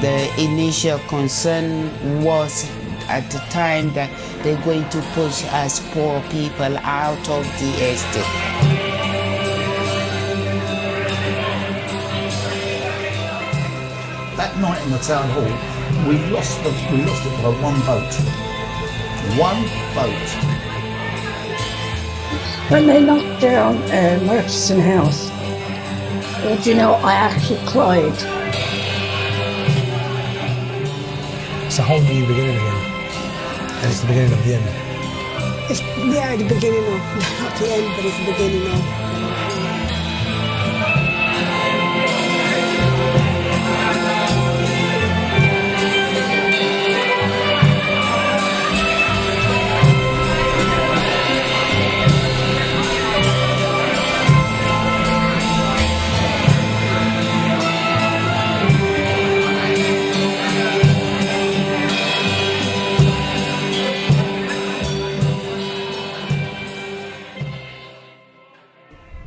The initial concern was at the time that they're going to push us poor people out of the estate. That night in the town hall, we lost it by one vote. One vote. When they knocked down Murchison House, well, do you know, I actually cried. It's a whole new beginning again, and it's the beginning of the end. It's, yeah, the beginning of, not the end, but it's the beginning of.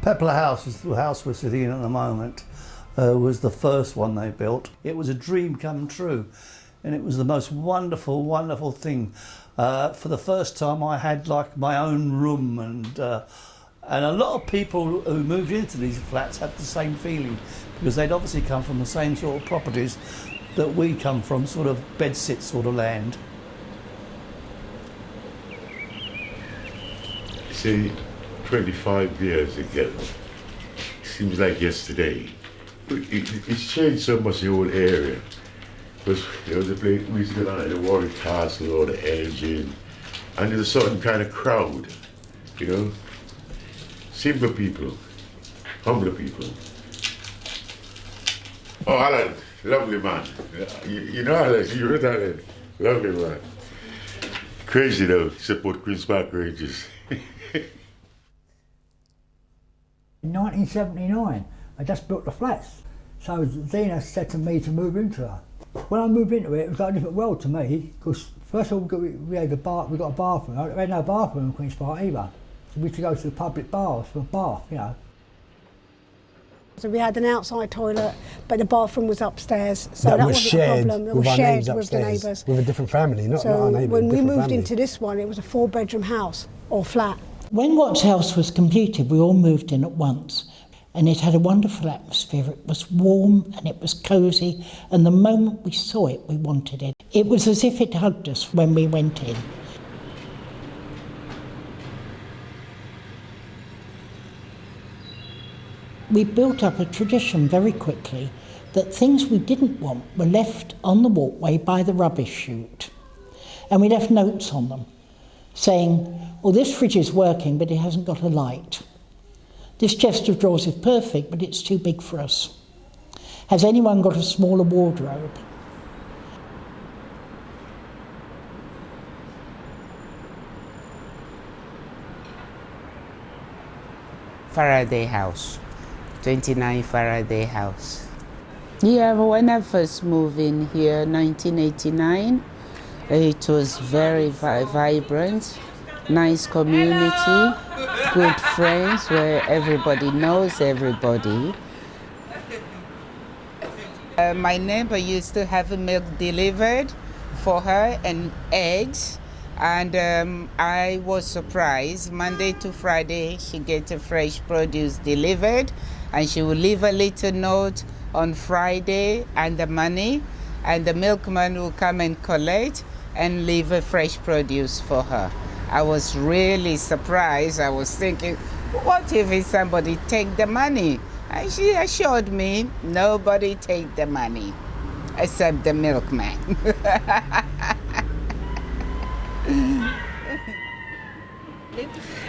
Pepler House is the house we're sitting in at the moment, was the first one they built. It was a dream come true, and it was the most wonderful, wonderful thing. For the first time I had like my own room, and a lot of people who moved into these flats had the same feeling, because they'd obviously come from the same sort of properties that we come from, sort of bedsit sort of land. See, 25 years ago, seems like yesterday. It's changed so much, the whole area. Because there was a place we used to go down at the Warwick Castle or the Elgin, and there's a certain kind of crowd, you know? Simple people, humble people. Oh, Alan, lovely man. You know Alan, you know Alan, lovely man. Crazy though, support Queen's Park Rangers. In 1979, I just built the flats. So Zena said to me to move into her. When I moved into it, it was like a different world to me, because first of all we had we got a bathroom. We had no bathroom in Queen's Park either. So we had to go to the public baths for a bath, you know. So we had an outside toilet, but the bathroom was upstairs, so that wasn't shared a problem. It with was our shared neighbours with the upstairs, neighbours. with a different family, not our neighbours. When we moved family. into this one, it was a 4-bedroom house, or flat. When Watts House was completed, we all moved in at once, and it had a wonderful atmosphere. It was warm and it was cosy, and the moment we saw it, we wanted it. It was as if it hugged us when we went in. We built up a tradition very quickly that things we didn't want were left on the walkway by the rubbish chute. And we left notes on them saying, well, this fridge is working, but it hasn't got a light. This chest of drawers is perfect, but it's too big for us. Has anyone got a smaller wardrobe? Faraday House, 29 Faraday House. Yeah, when I first moved in here, 1989, it was very vibrant, nice community, good friends where everybody knows everybody. My neighbor used to have milk delivered for her and eggs, and I was surprised. Monday to Friday she gets a fresh produce delivered, and she will leave a little note on Friday and the money, and the milkman will come and collect and leave a fresh produce for her. I was really surprised. I was thinking, what if somebody take the money? And she assured me, nobody take the money, except the milkman.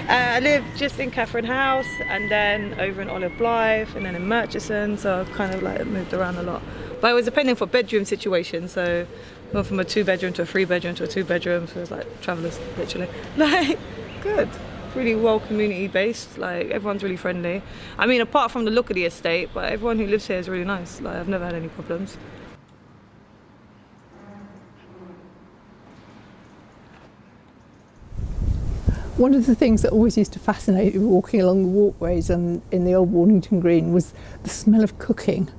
I live just in Catherine House, and then over in Olive Blythe, and then in Murchison, so I've kind of like moved around a lot. But it was depending for bedroom situation, so went from a 2-bedroom to a 3-bedroom to a 2-bedroom, so it was like travellers, literally. Like, good. Really well community based, like everyone's really friendly. I mean, apart from the look of the estate, but everyone who lives here is really nice. Like, I've never had any problems. One of the things that always used to fascinate me walking along the walkways and in the old Wornington Green was the smell of cooking.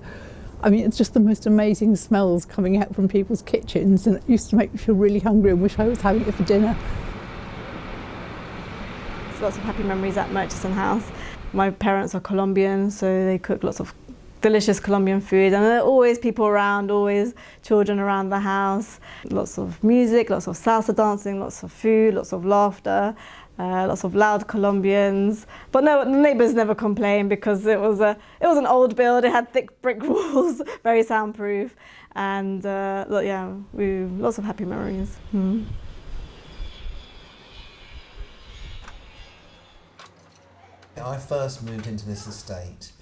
I mean, it's just the most amazing smells coming out from people's kitchens, and it used to make me feel really hungry and wish I was having it for dinner. There's lots of happy memories at Murchison House. My parents are Colombian, so they cook lots of delicious Colombian food, and there are always people around, always children around the house. Lots of music, lots of salsa dancing, lots of food, lots of laughter, lots of loud Colombians. But no, the neighbours never complained because it was an old build. It had thick brick walls, very soundproof, and yeah, lots of happy memories. I first moved into this estate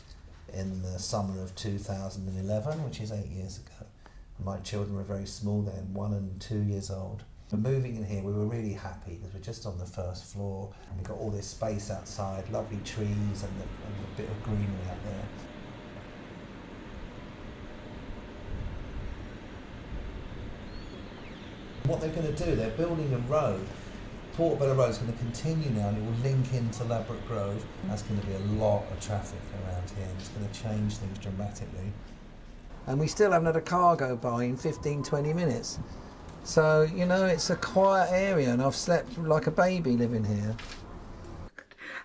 in the summer of 2011, which is 8 years ago. My children were very small then, 1 and 2 years old. But moving in here, we were really happy because we're just on the first floor and we've got all this space outside, lovely trees and a bit of greenery out there. What they're going to do, they're building a road. Portobello Road is going to continue now and it will link into Ladbroke Grove. That's going to be a lot of traffic around here and it's going to change things dramatically. And we still haven't had a car go by in 15-20 minutes. So, you know, it's a quiet area and I've slept like a baby living here.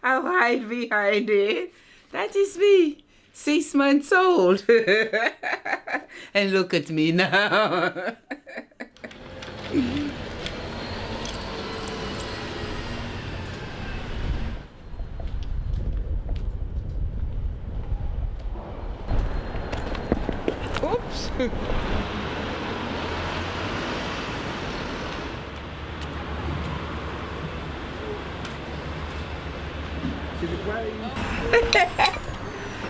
I'll hide behind it. That is me, 6 months old. And look at me now. Oops.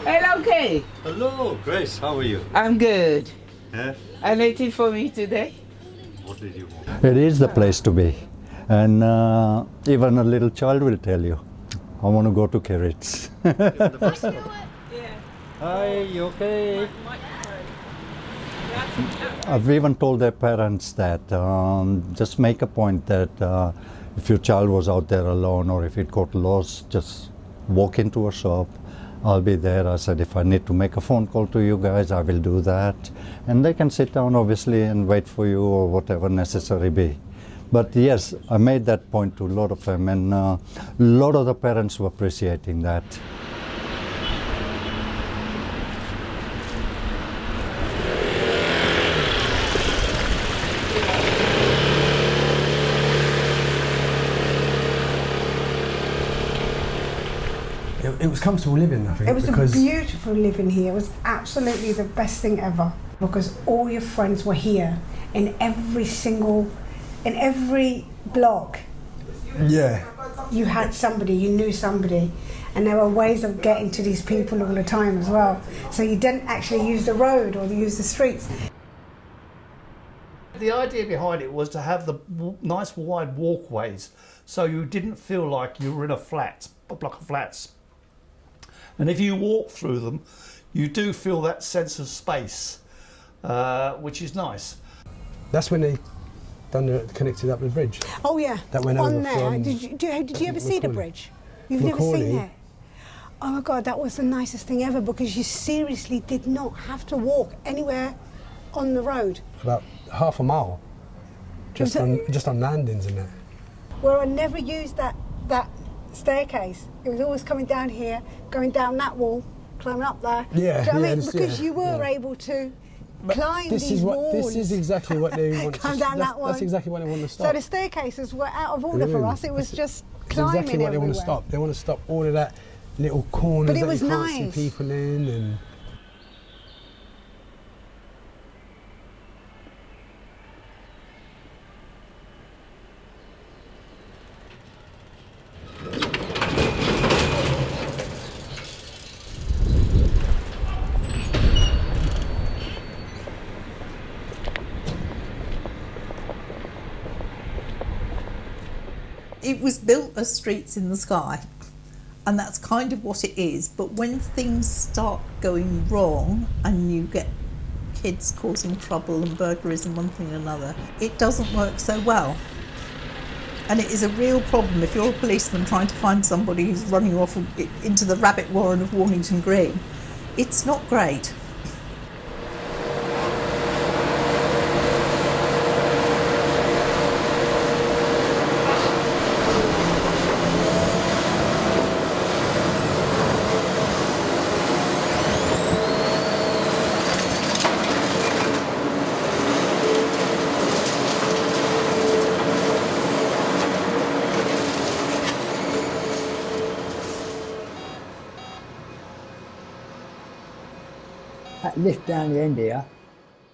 Hello, Kay. Hello, Grace. How are you? I'm good. Yeah? Anything for me today? What did you want? It is the place to be. And even a little child will tell you, I want to go to Kirit's. Hi, you okay? I've even told their parents that just make a point that if your child was out there alone or if it got lost, just walk into a shop. I'll be there. I said, if I need to make a phone call to you guys, I will do that. And they can sit down, obviously, and wait for you or whatever necessary be. But yes, I made that point to a lot of them, and a lot of the parents were appreciating that. It was comfortable living, I think. It was a beautiful living here. It was absolutely the best thing ever because all your friends were here in every block. Yeah. You had somebody, you knew somebody, and there were ways of getting to these people all the time as well. So you didn't actually use the road or use the streets. The idea behind it was to have the nice wide walkways so you didn't feel like you were in a block of flats. And if you walk through them, you do feel that sense of space, which is nice. That's when they connected up the bridge. Oh yeah, that went on over there. from Did you ever see the bridge? You've Macaulay. never seen it? Oh my God, that was the nicest thing ever because you seriously did not have to walk anywhere on the road. About half a mile, just on landings and that. Well, I never used that staircase. It was always coming down here, going down that wall, climbing up there. Yeah, do you know what I mean? Because you were able to climb these walls. This is exactly what they want. Climb down that one. That's exactly what they want to stop. So the staircases were out of order for us. It was just climbing That's exactly what they everywhere. want to stop. They want to stop all of that little corners But it was that you can't nice. see people in and. It was built as streets in the sky, and that's kind of what it is. But when things start going wrong and you get kids causing trouble and burglaries and one thing and another, it doesn't work so well. And it is a real problem if you're a policeman trying to find somebody who's running off into the rabbit warren of Wornington Green. It's not great. that lift down the end here,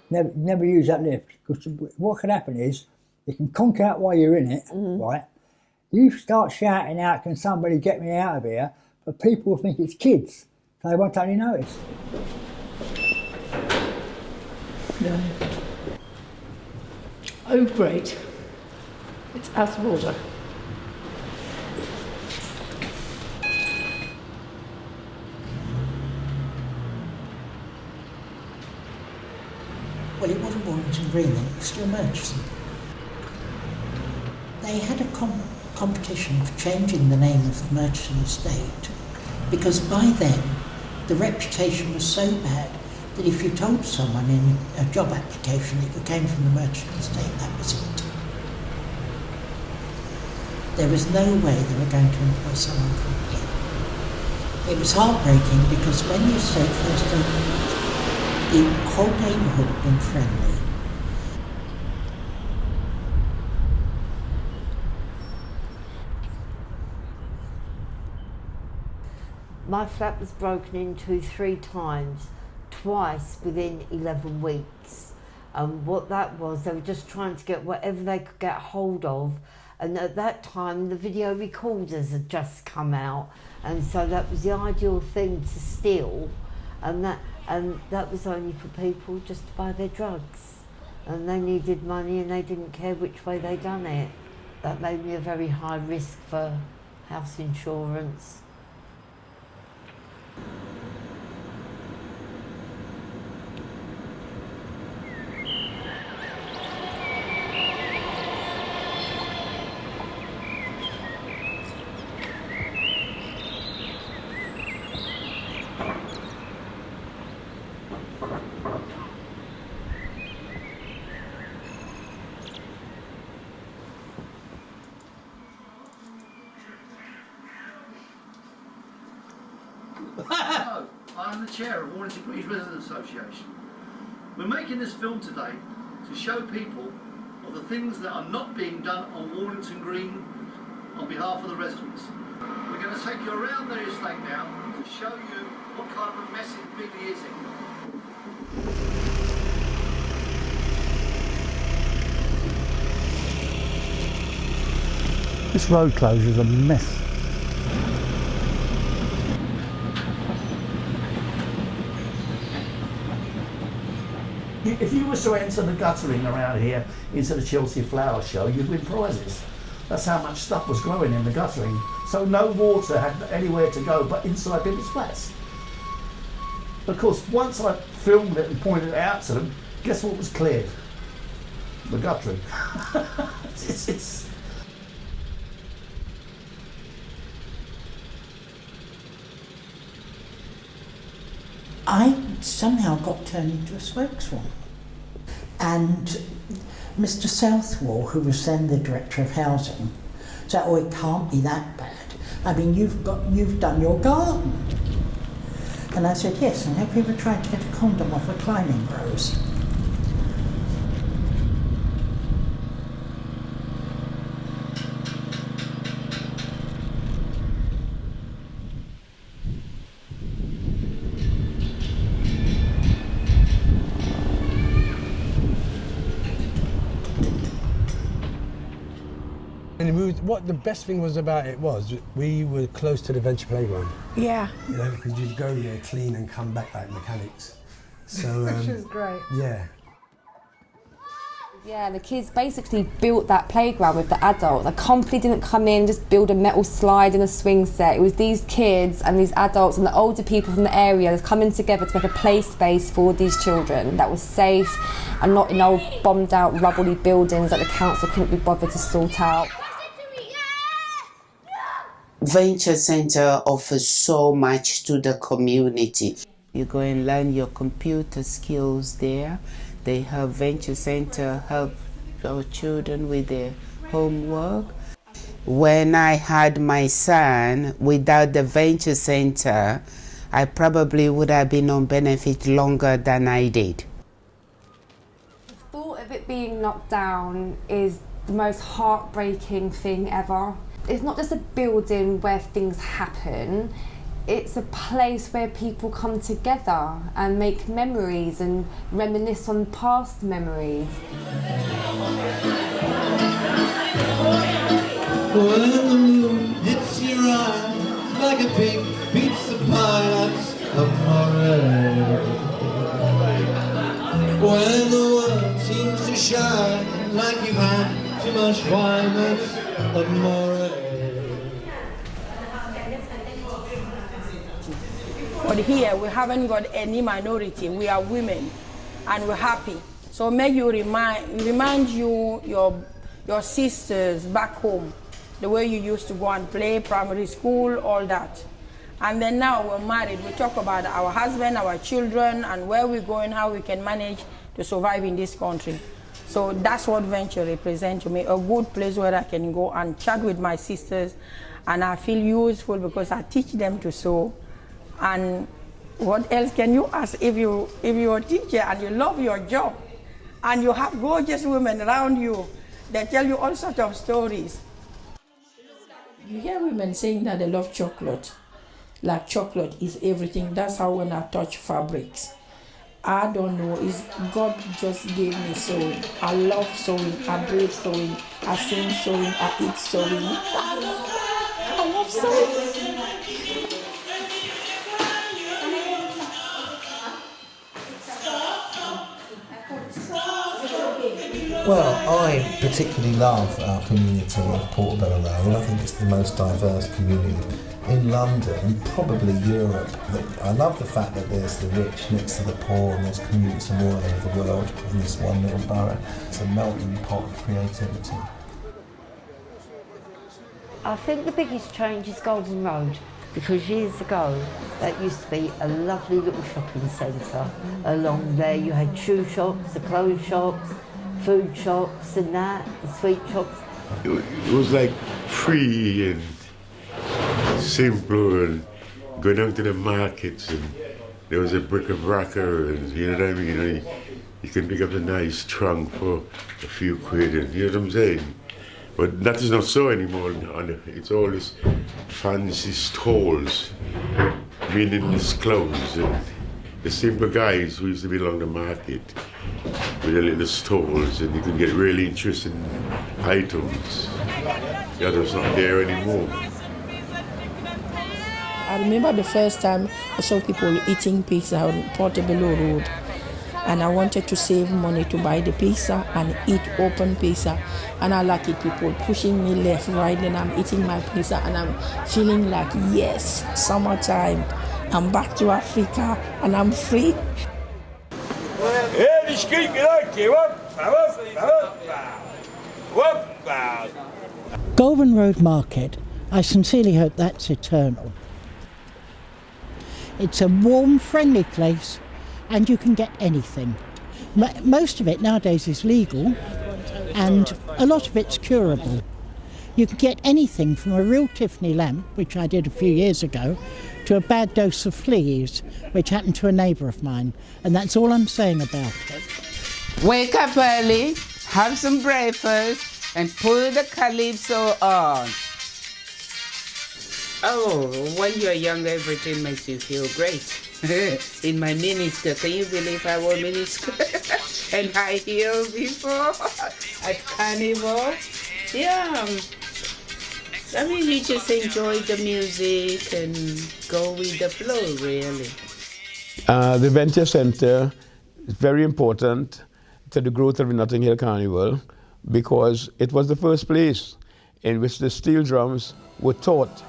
never use that lift, because what can happen is, you can conk out while you're in it, right? You start shouting out, can somebody get me out of here? But people will think it's kids, so they won't only notice. No. Oh, great. It's out of order. Well, it wasn't Wornington Green then, it was still Murchison. They had a competition for changing the name of the Murchison estate, because by then the reputation was so bad that if you told someone in a job application that you came from the Murchison estate, that was it. There was no way they were going to employ someone from here. It was heartbreaking because when the estate first opened, the whole neighbourhood had been friendly. My flat was broken into 3 times, twice within 11 weeks. What that was, they were just trying to get whatever they could get hold of. And at that time, the video recorders had just come out. And so that was the ideal thing to steal. And that was only for people just to buy their drugs. And they needed money and they didn't care which way they done it. That made me a very high risk for house insurance. Hello, I'm the chair of Wornington Green Residents Association. We're making this film today to show people of the things that are not being done on Wornington Green on behalf of the residents. We're going to take you around the estate now to show you what kind of a mess it really is in. This road closure is a mess. If you were to enter the guttering around here into the Chelsea Flower Show, you'd win prizes. That's how much stuff was growing in the guttering. So no water had anywhere to go but inside people's flats. Of course, once I filmed it and pointed it out to them, guess what was cleared? The guttering. it's I somehow got turned into a spokesman. And Mr. Southwall, who was then the Director of Housing, said, oh, it can't be that bad. I mean, you've done your garden. And I said, yes, and have you ever tried to get a condom off a climbing rose? And what the best thing was about it was we were close to the venture playground. Yeah. You know, because you'd go there, clean and come back like mechanics. So which was great. Yeah. Yeah, the kids basically built that playground with the adults. The company didn't come in, just build a metal slide and a swing set. It was these kids and these adults and the older people from the area coming together to make a play space for these children that was safe and not in old bombed out rubbly buildings that the council couldn't be bothered to sort out. Venture Centre offers so much to the community. You go and learn your computer skills there. They have Venture Centre help our children with their homework. When I had my son, without the Venture Centre, I probably would have been on benefit longer than I did. The thought of it being knocked down is the most heartbreaking thing ever. It's not just a building where things happen, It's a place where people come together and make memories and reminisce on past memories. When the moon hits your eye like a big pizza pie, that's amore. When the world seems to shine like you've had too much wine, that's amore. But here we haven't got any minority. We are women, and we're happy. So make you remind you your sisters back home, the way you used to go and play, primary school, all that. And then now we're married. We talk about our husband, our children, and where we're going, how we can manage to survive in this country. So that's what venture represents to me, a good place where I can go and chat with my sisters, and I feel useful because I teach them to sew. And what else can you ask if you're a teacher and you love your job and you have gorgeous women around you that tell you all sorts of stories. You hear women saying that they love chocolate, like chocolate is everything. That's how when I touch fabrics. I don't know, it's God just gave me sewing. I love sewing, I breathe sewing, I sing sewing, I eat sewing. I love sewing. Well, I particularly love our community of Portobello Road. I think it's the most diverse community in London and probably Europe. I love the fact that there's the rich next to the poor and there's communities from all over the world in this one little borough. It's a melting pot of creativity. I think the biggest change is Golden Road, because years ago that used to be a lovely little shopping centre. Along there you had shoe shops, the clothes shops, food shops and that, the sweet shops. It was like free and simple, and go down to the markets and there was a bric-a-bracer, and you know what I mean? You can pick up a nice trunk for a few quid, and you know what I'm saying? But that is not so anymore. It's all this fancy stalls, meaningless clothes, and the simple guys who used to be along the market with their little stalls, and you can get really interesting items. That was not there anymore. I remember the first time I saw people eating pizza on Portobello Road, and I wanted to save money to buy the pizza and eat open pizza. And I like it, people pushing me left, right, and I'm eating my pizza and I'm feeling like, yes, summertime. I'm back to Africa and I'm free. Golden Road Market, I sincerely hope that's eternal. It's a warm, friendly place and you can get anything. Most of it nowadays is legal and a lot of it's curable. You can get anything from a real Tiffany lamp, which I did a few years ago, to a bad dose of fleas, which happened to a neighbour of mine. And that's all I'm saying about it. Wake up early, have some breakfast, and put the calypso on. Oh, when you're young, everything makes you feel great. In my miniskirt, can you believe I wore miniskirt and high heels before at Carnival? Yeah. I mean, you just enjoy the music and go with the flow, really. The Venture Centre is very important to the growth of the Notting Hill Carnival because it was the first place in which the steel drums were taught.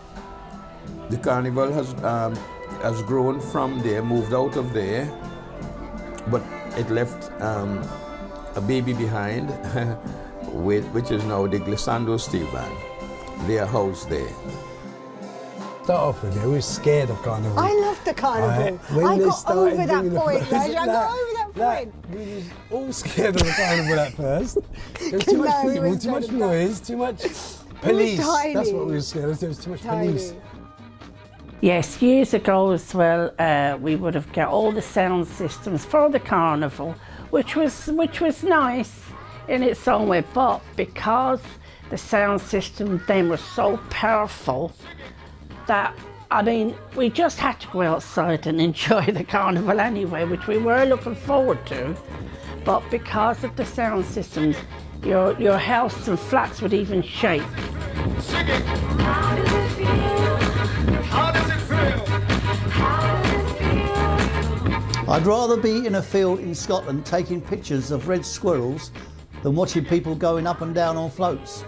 The carnival has grown from there, moved out of there, but it left a baby behind, which is now the Glissando Steel Band. They are housed there. Start off with it, we were scared of carnival. I loved the carnival. I got over that point, Rachid. I got over that point. We was all scared of the carnival at first. There was too much people, too much noise, too much police. That's what we were scared of. There was too much police. Yes, years ago as well, we would have got all the sound systems for the carnival, which was nice in its own way, but because the sound system then was so powerful that I mean, we just had to go outside and enjoy the carnival anyway, which we were looking forward to. But because of the sound systems, your house and flats would even shake. Sing it. How does it feel? How does it feel? How does it feel? I'd rather be in a field in Scotland taking pictures of red squirrels than watching people going up and down on floats.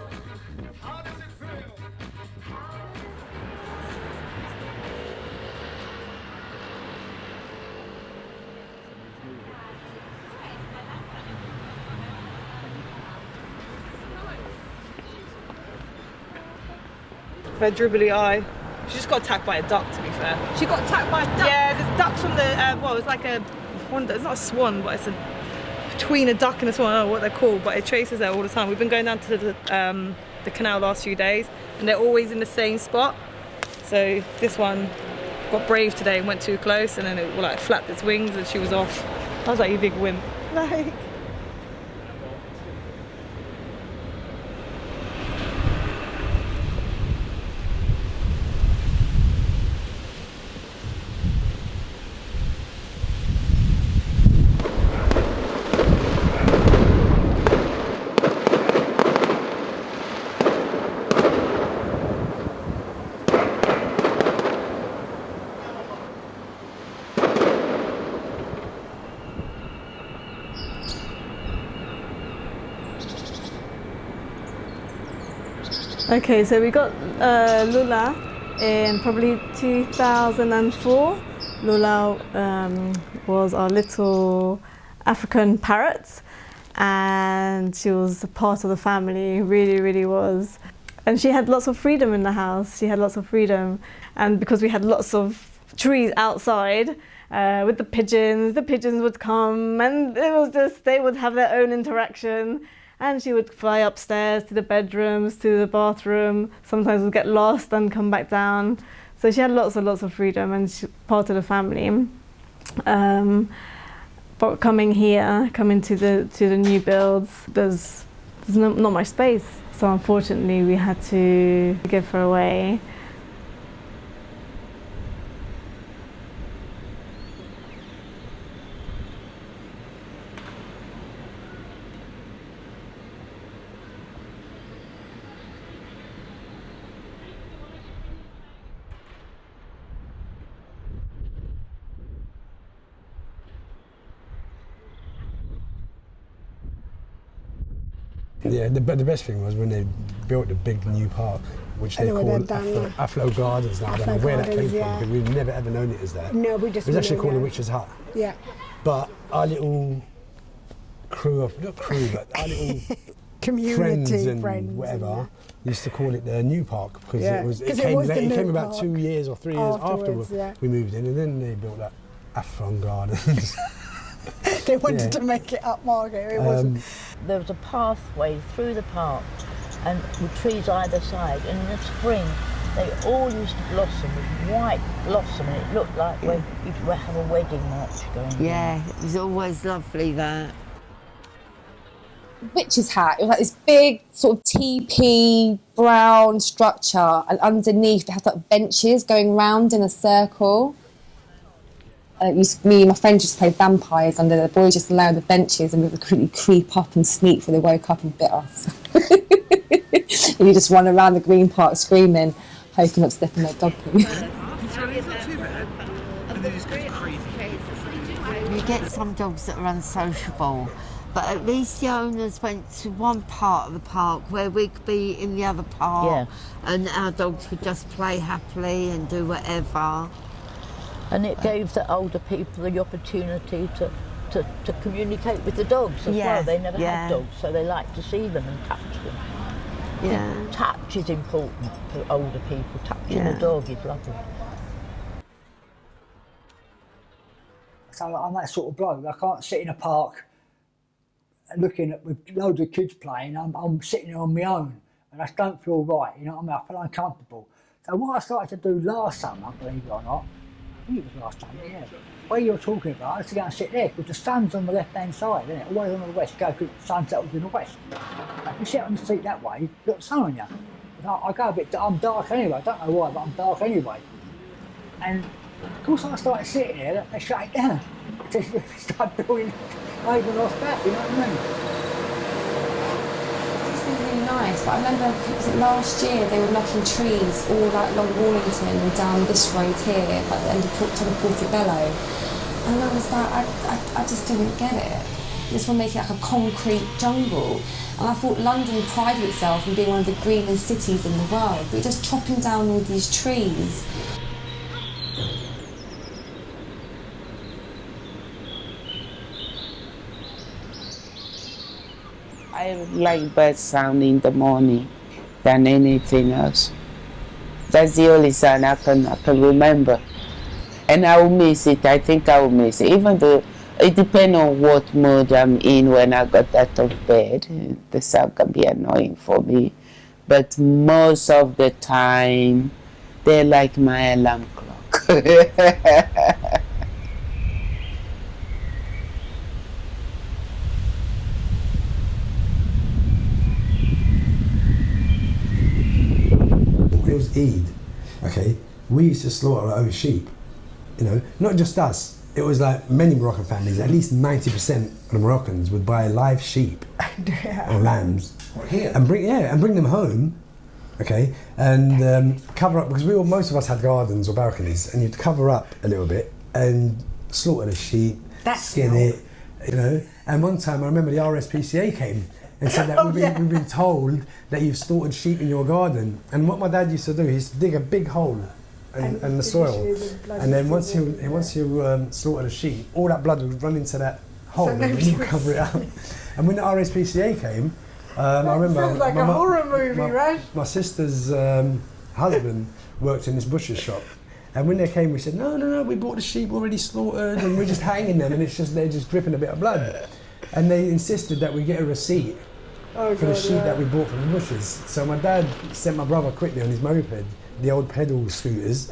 Her dribbly eye. She just got attacked by a duck, to be fair. She got attacked by a duck? Yeah, there's ducks from the, well, it's like it's not a swan, but it's between a duck and a swan, I don't know what they're called, but it chases her all the time. We've been going down to the canal last few days, and they're always in the same spot. So this one got brave today and went too close, and then it like flapped its wings and she was off. I was like, you big wimp. Like. Okay, so we got Lula in probably 2004. Lula was our little African parrot, and she was a part of the family, really, really was. And she had lots of freedom in the house. She had lots of freedom, and because we had lots of trees outside with the pigeons would come, and it was just, they would have their own interaction. And she would fly upstairs to the bedrooms, to the bathroom. Sometimes would get lost and come back down. So she had lots and lots of freedom, and she part of the family. But coming to the new builds, there's not much space. So unfortunately, we had to give her away. Yeah, the best thing was when they built the big new park, which they call Aflo Gardens now. I don't know where that came from, because we've never ever known it as that. No, we just. It was actually called the Witch's Hut. Yeah. But our little crew not crew, but our little community friends whatever used to call it the new park, because it came about park 2 years or 3 years after we moved in, and then they built that Afro Gardens. They wanted to make it up, Margaret. It wasn't. There was a pathway through the park and with trees either side, and in the spring they all used to blossom with white blossom, and it looked like when you'd have a wedding march going on. Yeah, it was always lovely, that. Witch's hat. It was like this big sort of teepee brown structure, and underneath it had like benches going round in a circle. Me and my friends just played vampires under the boys, just allowed the benches, and we would quickly creep up and sneak before they woke up and bit us. And you just run around the green park screaming, hoping not to step on their dog poo. You get some dogs that are unsociable, but at least the owners went to one part of the park where we could be in the other part, and our dogs could just play happily and do whatever. And it gave the older people the opportunity to communicate with the dogs as well. They never had dogs, so they like to see them and touch them. Yeah. Touch is important for older people. Touching a dog is lovely. So I'm that sort of bloke. I can't sit in a park looking at with loads of kids playing. I'm sitting there on my own, and I don't feel right. You know what I mean? I feel uncomfortable. So what I started to do last summer, believe it or not, I think it was last summer, where you're talking about, I used to go and sit there, because the sun's on the left-hand side, isn't it? Always on the west, go because the sun settles in the west. If you sit on the seat that way, you've got the sun on you. I go a bit, I'm dark anyway, I don't know why, but I'm dark anyway. And of course I started sitting there, they shut it down. They started building over and off that, you know what I mean? It's been really nice, but I remember last year they were knocking trees all like along Wornington and down this road here, at the end of Portobello. And I was like, I just didn't get it. This will make it like a concrete jungle. And I thought London prided itself in being one of the greenest cities in the world, but just chopping down all these trees. I like bird sound in the morning than anything else. That's the only sound I can remember. And I will miss it. I think I will miss it. Even though it depends on what mood I'm in when I got out of bed. The sound can be annoying for me. But most of the time, they're like my alarm clock. It was Eid, okay? We used to slaughter our own sheep, you know, not just us. It was like many Moroccan families, at least 90% of the Moroccans would buy live sheep or lambs and bring them home, okay, and cover up, because most of us had gardens or balconies, and you'd cover up a little bit and slaughter the sheep, skin it, you know. And one time I remember the RSPCA came and said that we've been told that you've slaughtered sheep in your garden. And what my dad used to do, he used to dig a big hole in the soil, and then once you slaughter the sheep, all that blood would run into that hole, and then you cover it up. And when the RSPCA came, I remember sounds like a horror movie, right? My sister's husband worked in this butcher's shop, and when they came, we said, no, we bought the sheep already slaughtered, and we're just hanging them, and they're just dripping a bit of blood. And they insisted that we get a receipt for the sheep that we bought from the butchers. So my dad sent my brother quickly on his moped, the old pedal scooters,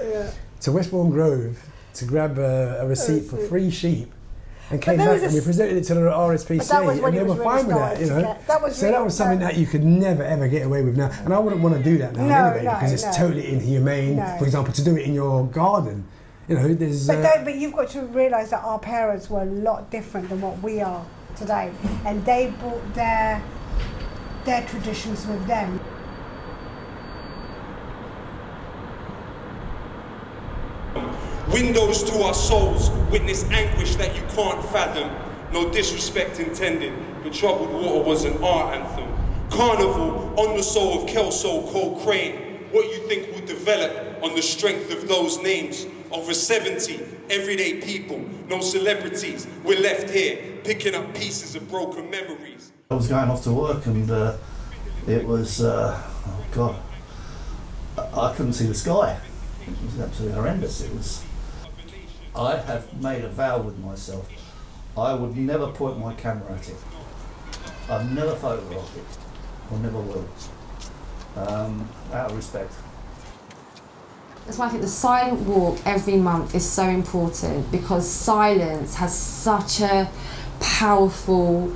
to Westbourne Grove to grab a receipt for 3 sheep, and came back and we presented it to the RSPCA, and they were fine with that, you know. That was something that you could never ever get away with now, and I wouldn't want to do that now anyway, because it's totally inhumane. For example, to do it in your garden, you know. There's. But you've got to realise that our parents were a lot different than what we are today, and they brought their traditions with them. Windows to our souls, witness anguish that you can't fathom. No disrespect intended, but troubled water was an art anthem. Carnival on the soul of Kelso, Cole Crane. What you think will develop on the strength of those names? Over 70 everyday people, no celebrities. We're left here picking up pieces of broken memories. I was going off to work, and it was, oh God, I couldn't see the sky. It was absolutely horrendous. I have made a vow with myself. I would never point my camera at it. I've never photographed it, or never will, out of respect. That's why I think the silent walk every month is so important, because silence has such a powerful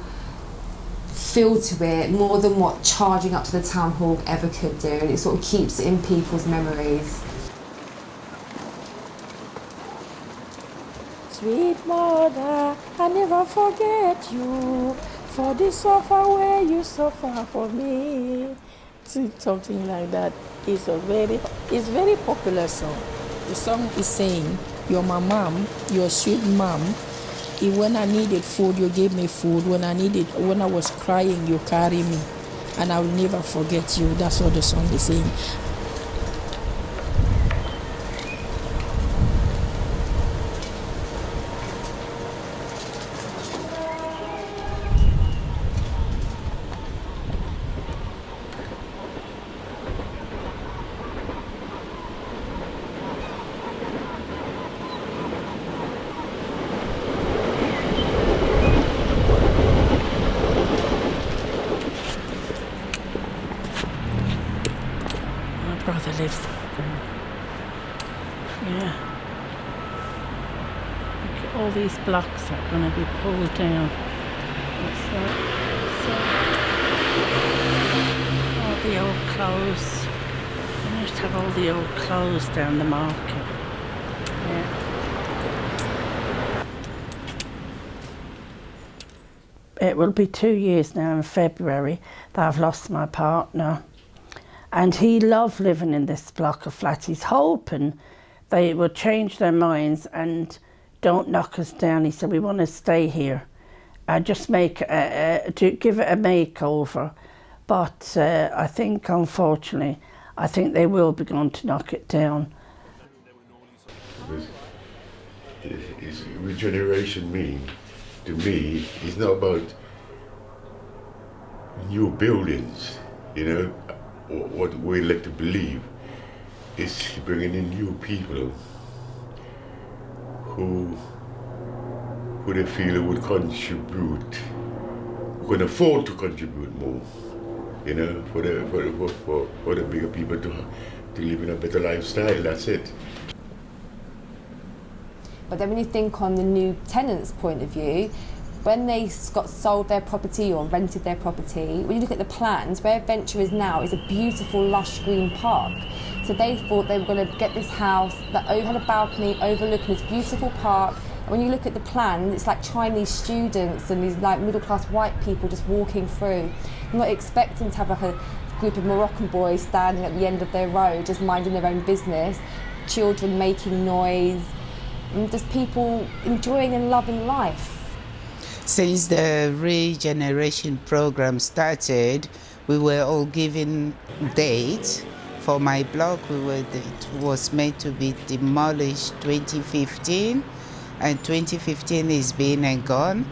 feel to it, more than what charging up to the town hall ever could do, and it sort of keeps it in people's memories. Sweet mother, I never forget you, for the suffer where you suffer for me. Something like that. It's a very popular song. The song is saying, you're my mom, you're a sweet mom. When I needed food, you gave me food. When I was crying, you carry me. And I will never forget you. That's what the song is saying. Brother lives there. Yeah. Look, all these blocks are going to be pulled down. All the old clothes. I must have all the old clothes down the market. It will be 2 years now in February that I've lost my partner. And he loved living in this block of flats. He's hoping they will change their minds and don't knock us down. He said, we want to stay here. Just make to give it a makeover. But I think, unfortunately, I think they will be going to knock it down. Is regeneration mean? To me, it's not about new buildings, you know, what we like to believe. It's bringing in new people who they feel would contribute, who can afford to contribute more, you know, for the bigger people to live in a better lifestyle, that's it. But then when you think on the new tenants' point of view, when they got sold their property or rented their property, when you look at the plans, where Venture is now is a beautiful lush green park. So they thought they were going to get this house that had a balcony overlooking this beautiful park. And when you look at the plan, it's like Chinese students and these like middle-class white people just walking through. I'm not expecting to have like a group of Moroccan boys standing at the end of their road just minding their own business, children making noise, and just people enjoying and loving life. Since the regeneration program started, we were all given dates. For my block, it was meant to be demolished 2015, and 2015 is been and gone.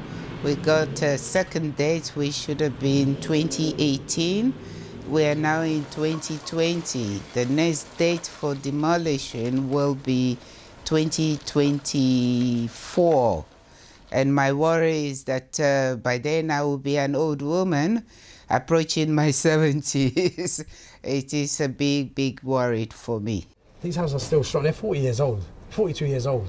We got a second date, which should have been 2018. We are now in 2020. The next date for demolition will be 2024. And my worry is that by then I will be an old woman approaching my 70s. It is a big, big worry for me. These houses are still strong. They're 40 years old, 42 years old.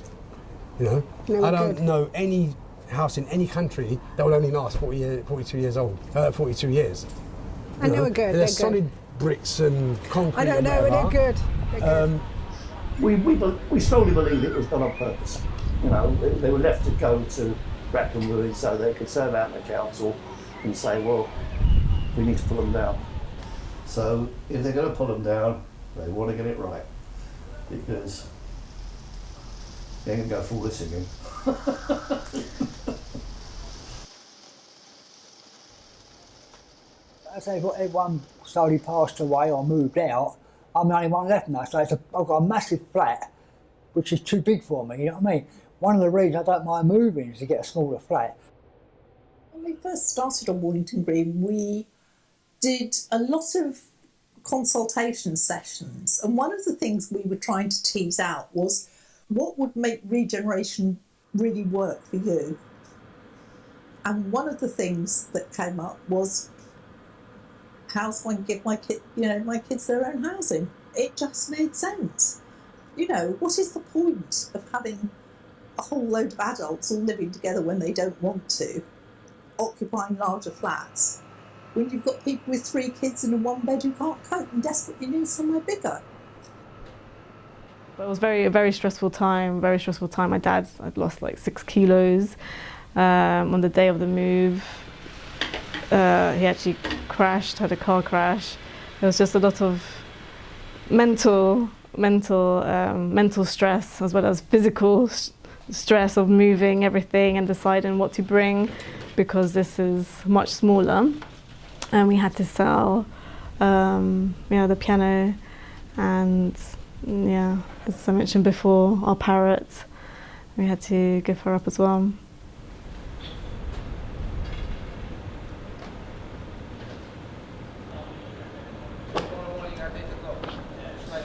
You know, I don't know any house in any country that will only last 42 years old. 42 years. And they were good. They're solid bricks and concrete. I don't know, but they're good. They're good. We strongly believe it was done on purpose. You know, they were left to go to Bracken Ruins so they could serve out the council and say, well, we need to pull them down. So if they're going to pull them down, they want to get it right, because they ain't going to go through this again. As everyone slowly passed away or moved out, I'm the only one left now. So I've got a massive flat, which is too big for me, you know what I mean? One of the reasons I don't mind moving is to get a smaller flat. When we first started on Wornington Green, we did a lot of consultation sessions, and one of the things we were trying to tease out was what would make regeneration really work for you. And one of the things that came up was, how's one give my kids their own housing? It just made sense. You know, what is the point of having a whole load of adults all living together when they don't want to, occupying larger flats, when you've got people with 3 kids in a 1-bed who can't cope and desperately need somewhere bigger? It was a very stressful time, My I'd lost like 6 kilos on the day of the move. He actually crashed, had a car crash. There was just a lot of mental stress as well as physical stress of moving everything and deciding what to bring, because this is much smaller. And we had to sell the piano and, as I mentioned before, our parrot. We had to give her up as well.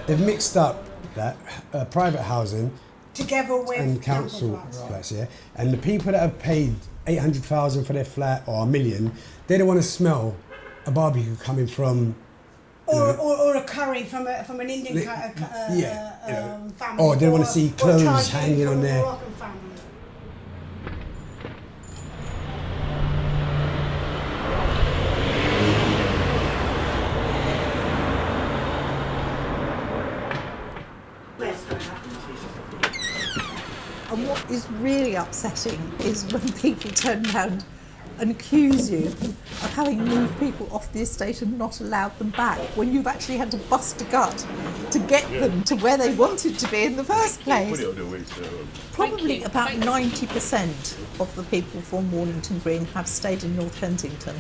They've mixed up that private housing together with and council flats, yeah. And the people that have paid 800,000 for their flat or $1 million, they don't want to smell a barbecue coming from, or a curry from an Indian family. Or they want to see clothes hanging on there. And what is really upsetting is when people turn around and accuse you of having moved people off the estate and not allowed them back, when you've actually had to bust a gut to get them to where they wanted to be in the first place. Probably about 90% of the people from Wornington Green have stayed in North Kensington.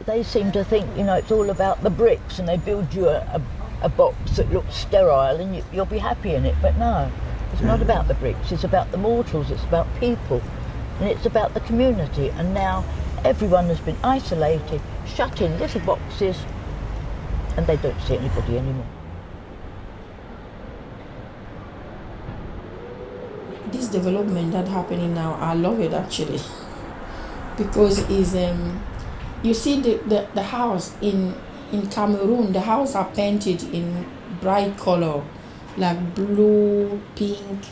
They seem to think, you know, it's all about the bricks, and they build you a box that looks sterile and you'll be happy in it, but no. It's not about the bricks, it's about the mortals, it's about people, and it's about the community. And now everyone has been isolated, shut in little boxes, and they don't see anybody anymore. This development that's happening now, I love it actually, because it's you see the house in Cameroon, the house are painted in bright color, like blue, pink,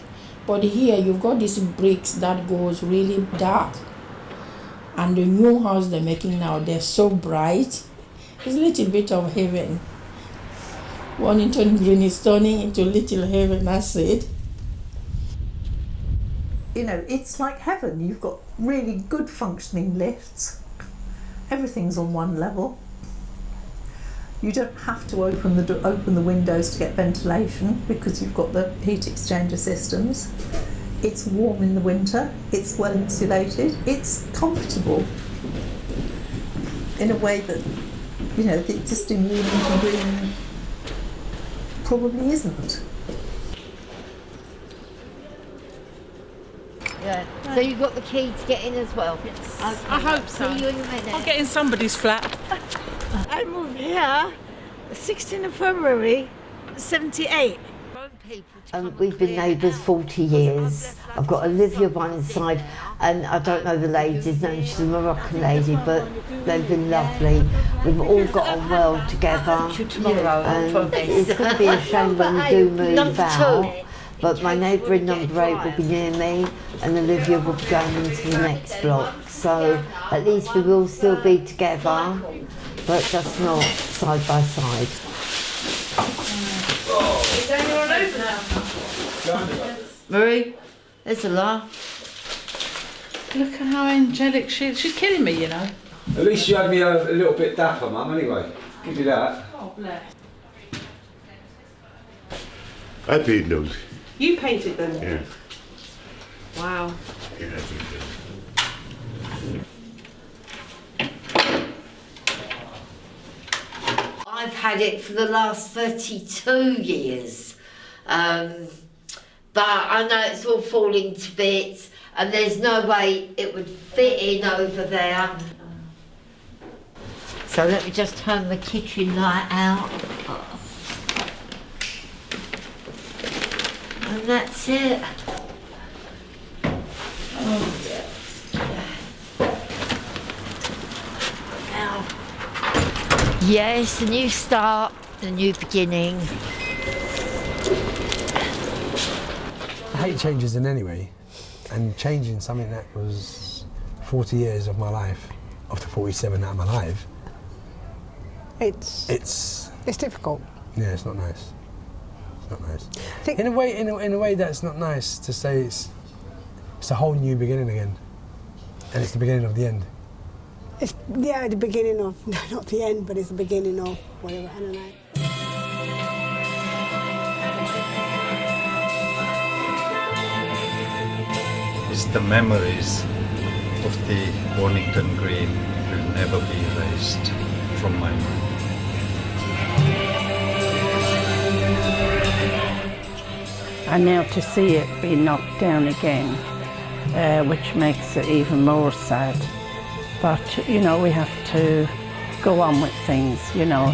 but here you've got these bricks that goes really dark, and the new house they're making now, they're so bright. It's a little bit of heaven. Wornington Green is turning into little heaven, that's it. You know, it's like heaven. You've got really good functioning lifts. Everything's on one level. You don't have to open the windows to get ventilation because you've got the heat exchanger systems. It's warm in the winter, it's well insulated, it's comfortable in a way that, you know, the existing Wornington Green probably isn't. Yeah. So you've got the key to get in as well? Yes. Okay. I hope so. See you in a minute. I'll get in somebody's flat. I moved here the 16th of February, 78. We've been neighbours 40 years. I've got Olivia one side, and I don't know the lady's name, she's a Moroccan lady, but they've been lovely. We've all got on well together, and it's going to be a shame when we do move out. But my neighbour in number 8 will be near me, and Olivia will be going into the next block. So at least we will still be together, but just not side by side. Is anyone over now? Marie, there's a laugh. Look at how angelic she is. She's killing me, you know. At least you had me a little bit dapper, Mum, anyway. Give you that. Oh, bless. I painted those. You painted them? Yeah. Wow. Yeah, I painted I've had it for the last 32 years. But I know it's all falling to bits, and there's no way it would fit in over there. So let me just turn the kitchen light out. And that's it. Oh, yeah. Now, yeah, it's a new start, a new beginning. I hate changes in any way, and changing something that was 40 years of my life, after 47 out of my life, it's difficult. Yeah, it's not nice. It's not nice. In a way that's not nice to say it's a whole new beginning again, and it's the beginning of the end. It's the beginning of, no, not the end, but it's the beginning of whatever, I don't know. It's the memories of the Wornington Green will never be erased from my mind. And now to see it be knocked down again, which makes it even more sad. But, you know, we have to go on with things, you know,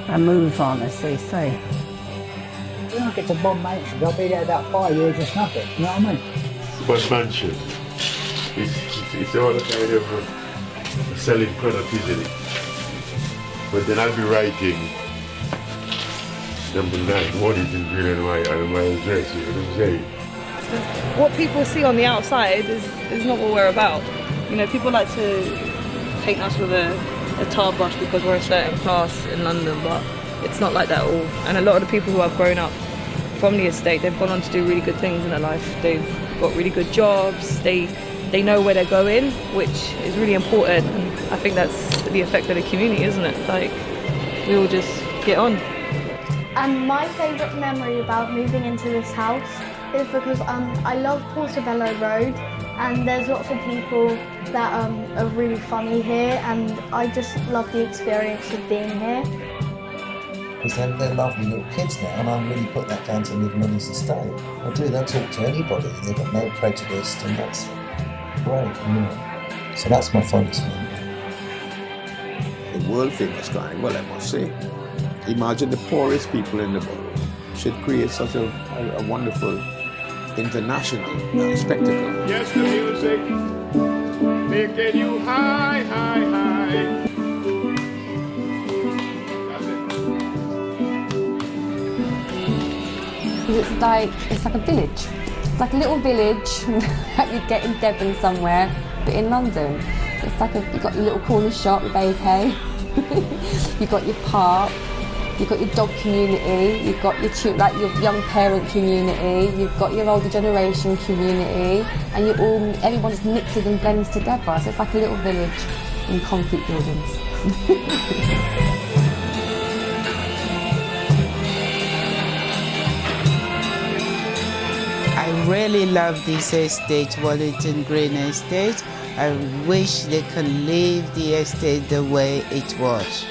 and move on, as they say. When I get to Bob Mansion, I'll be there about 5 years, it's nothing, you know what I mean? But mansion, it's all a kind of a selling product, isn't it? But then I'll be writing number 9, Wornington Green and my address, you know what I'm saying? What people see on the outside is not what we're about. You know, people like to paint us with a tar brush because we're a certain class in London, but it's not like that at all. And a lot of the people who have grown up from the estate, they've gone on to do really good things in their life. They've got really good jobs, they know where they're going, which is really important. And I think that's the effect of the community, isn't it? Like, we all just get on. And my favourite memory about moving into this house is because I love Portobello Road, and there's lots of people that are really funny here, and I just love the experience of being here. Because they're lovely little kids now, and I really put that down to living on this estate. I do, they'll talk to anybody, they've got no prejudice, and that's great, you know. So that's my fondest memory. The world famous triangle, I must say. Imagine the poorest people in the world should create such a wonderful international spectacle. Yes, the music making you high, high, high. It's like a village. It's like a little village that you'd get in Devon somewhere, but in London. It's like you've got your little corner shop with AK, you've got your park, you've got your dog community, you've got your young parent community, you've got your older generation community, and everyone just mixes and blends together. So it's like a little village in concrete buildings. I really love this estate, Wornington Green Estate. I wish they could leave the estate the way it was.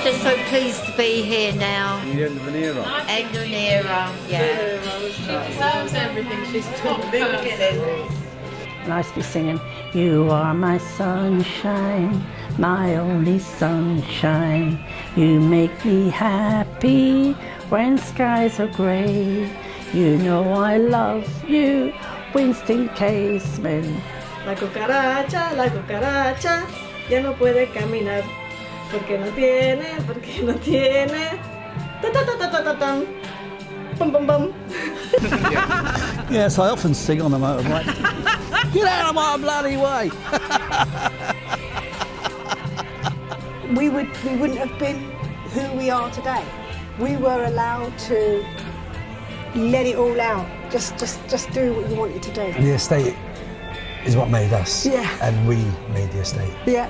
Just so pleased to be here now. End of an era. End of an era, yeah. She deserves everything. She's top person. Nice to be singing. You are my sunshine, my only sunshine. You make me happy when skies are grey. You know I love you, Winston Casement. La cucaracha, ya no puede caminar. Porque no tiene. Ta ta ta ta ta ta ta. Bum bum bum. Yes, I often sing on the motorbike. Get out of my bloody way! We wouldn't have been who we are today. We were allowed to let it all out. Just do what you wanted to do. The estate is what made us. Yeah. And we made the estate. Yeah.